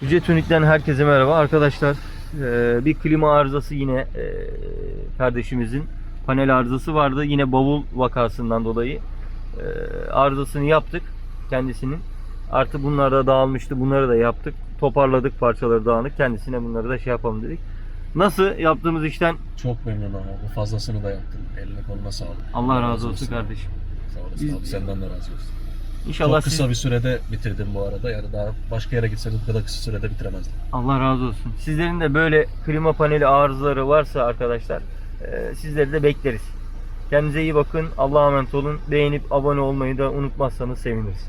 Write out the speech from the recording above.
Yüce Tunik'ten herkese merhaba arkadaşlar. Bir klima arızası yine kardeşimizin panel arızası vardı. Yine bavul vakasından dolayı arızasını yaptık kendisinin. Artı bunlar da dağılmıştı. Bunları da yaptık. Toparladık, parçaları dağınık. Kendisine bunları da şey yapalım dedik. Nasıl yaptığımız işten? Çok memnun ama bu fazlasını da yaptın. Eline koluna sağlık. Allah razı olsun kardeşim. Sağ olasın abi, senden de razı olsun. İnşallah Çok kısa bir sürede bitirdim bu arada. Yani daha başka yere gitseniz bu kadar kısa sürede bitiremezdim. Allah razı olsun. Sizlerin de böyle klima paneli arızaları varsa arkadaşlar sizleri de bekleriz. Kendinize iyi bakın. Allah'a emanet olun. Beğenip abone olmayı da unutmazsanız seviniriz.